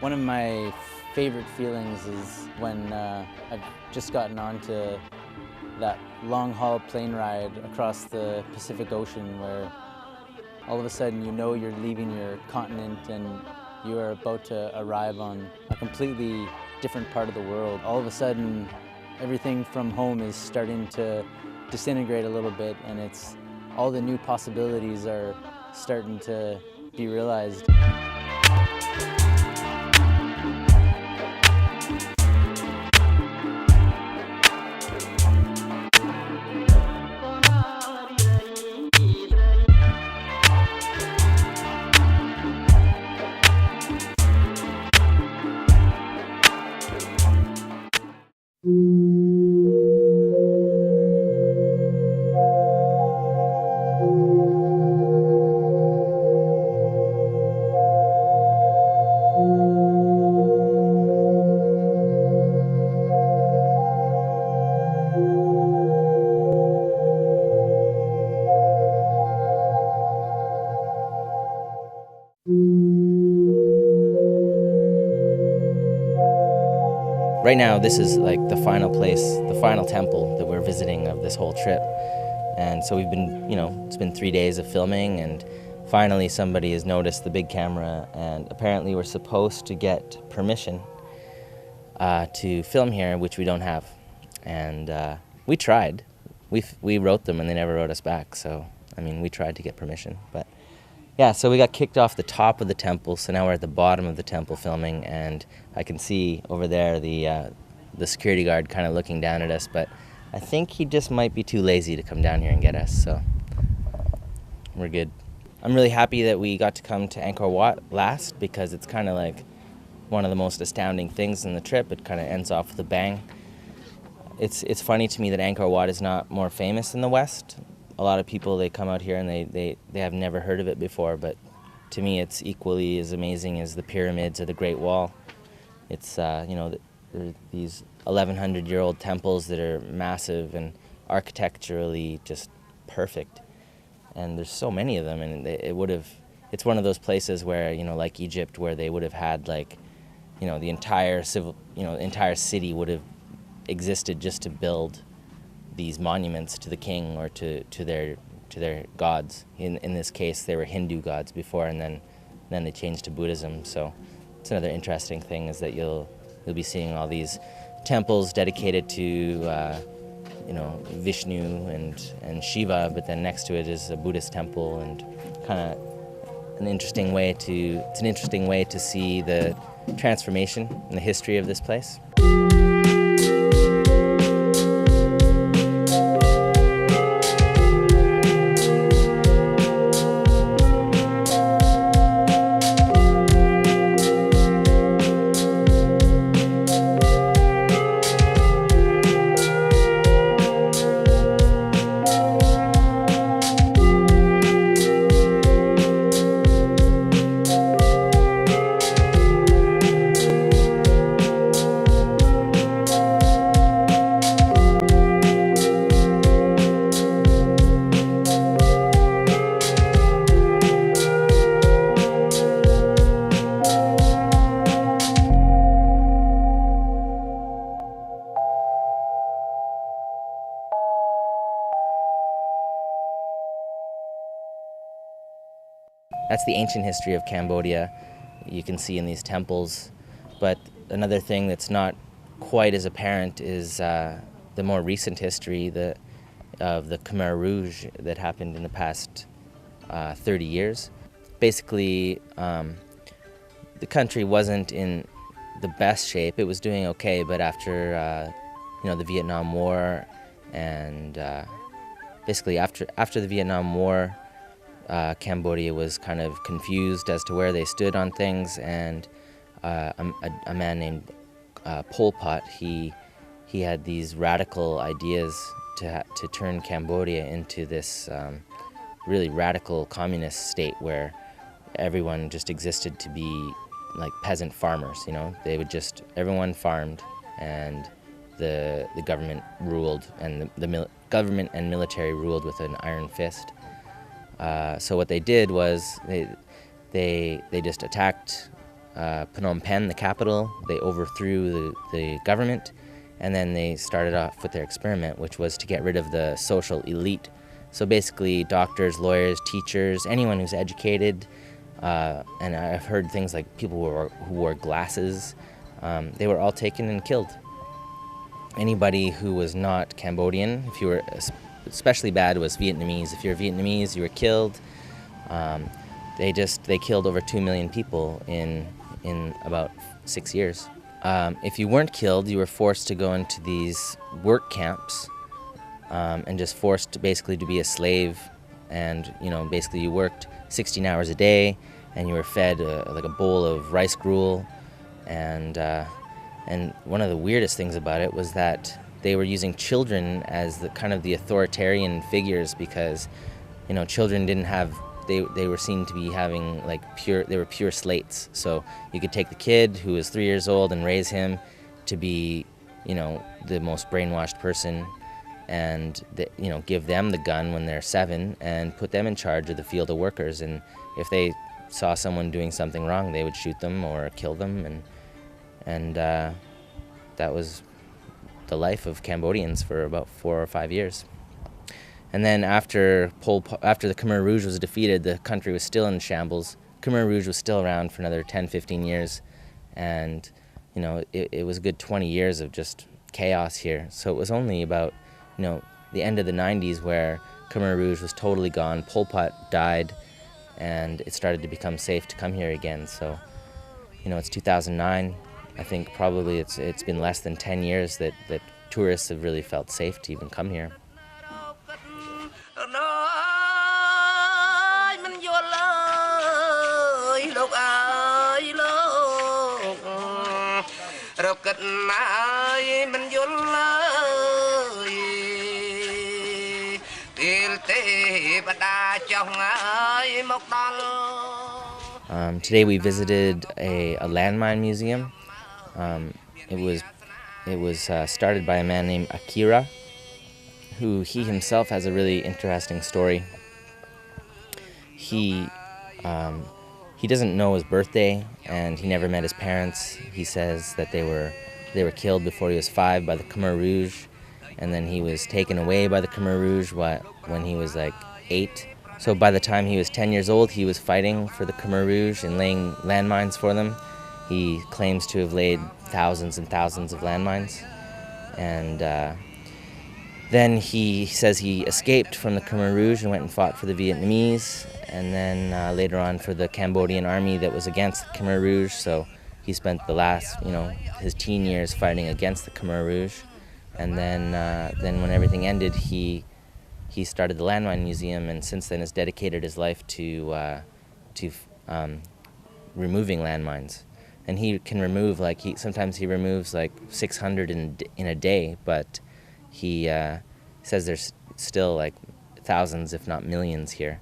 One of my favorite feelings is when I've just gotten onto that long haul plane ride across the Pacific Ocean where all of a sudden you know you're leaving your continent and you are about to arrive on a completely different part of the world. All of a sudden everything from home is starting to disintegrate a little bit, and it's all the new possibilities are starting to be realized. Right now, this is like the final place, the final temple that we're visiting of this whole trip. And so we've been, it's been 3 days of filming, and finally somebody has noticed the big camera, and apparently we're supposed to get permission to film here, which we don't have. And we tried. We wrote them and they never wrote us back, so, we tried to get permission. But yeah, so we got kicked off the top of the temple, so now we're at the bottom of the temple filming, and I can see over there the security guard kind of looking down at us, but I think he just might be too lazy to come down here and get us, so we're good. I'm really happy that we got to come to Angkor Wat last, because it's kind of like one of the most astounding things in the trip. It kind of ends off with a bang. It's funny to me that Angkor Wat is not more famous in the West. A lot of people, they come out here and they have never heard of it before, but to me it's equally as amazing as the pyramids or the Great Wall. It's, there are these 1,100-year-old temples that are massive and architecturally just perfect. And there's so many of them, and it's one of those places where, like Egypt, where they would have had the entire city would have existed just to build these monuments to the king or to their gods. In this case, they were Hindu gods before, and then they changed to Buddhism. So it's another interesting thing is that you'll be seeing all these temples dedicated to Vishnu and Shiva, but then next to it is a Buddhist temple, and kind of an interesting way to see the transformation and the history of this place. That's the ancient history of Cambodia. You can see in these temples. But another thing that's not quite as apparent is the more recent history of the Khmer Rouge that happened in the past 30 years. Basically, the country wasn't in the best shape. It was doing okay, but after the Vietnam War, and basically after the Vietnam War, Cambodia was kind of confused as to where they stood on things, and a man named Pol Pot, he had these radical ideas to turn Cambodia into this really radical communist state where everyone just existed to be like peasant farmers. Everyone farmed, and the government ruled, and the government and military ruled with an iron fist. So what they did was they just attacked Phnom Penh, the capital. They overthrew the government, and then they started off with their experiment, which was to get rid of the social elite. So basically doctors, lawyers, teachers, anyone who's educated, and I've heard things like people who wore glasses, they were all taken and killed. Anybody who was not Cambodian, if you were, especially bad was Vietnamese. If you're Vietnamese, you were killed. They killed over 2 million people in about 6 years. If you weren't killed, you were forced to go into these work camps and just forced basically to be a slave. And basically you worked 16 hours a day, and you were fed like a bowl of rice gruel. And one of the weirdest things about it was that they were using children as the kind of the authoritarian figures, because children didn't have. They were seen to be having they were pure slates. So you could take the kid who was 3 years old and raise him to be, the most brainwashed person, and give them the gun when they're 7 and put them in charge of the field of workers. And if they saw someone doing something wrong, they would shoot them or kill them. And that was the life of Cambodians for about 4 or 5 years. And then after the Khmer Rouge was defeated, the country was still in shambles. Khmer Rouge was still around for another 10, 15 years. And, it was a good 20 years of just chaos here. So it was only about, the end of the 90s where Khmer Rouge was totally gone. Pol Pot died, and it started to become safe to come here again. So, it's 2009. I think probably it's been less than 10 years that tourists have really felt safe to even come here. Today we visited a landmine museum. It was started by a man named Akira, who he himself has a really interesting story. He doesn't know his birthday, and he never met his parents. He says that they were killed before he was 5 by the Khmer Rouge, and then he was taken away by the Khmer Rouge when he was 8. So by the time he was 10 years old, he was fighting for the Khmer Rouge and laying landmines for them. He claims to have laid thousands and thousands of landmines. And then he says he escaped from the Khmer Rouge and went and fought for the Vietnamese, and then later on for the Cambodian army that was against the Khmer Rouge. So he spent the last, his teen years fighting against the Khmer Rouge. And then when everything ended, he started the Landmine Museum, and since then has dedicated his life to removing landmines. And he can remove sometimes he removes 600 in a day, but he says there's still thousands, if not millions, here.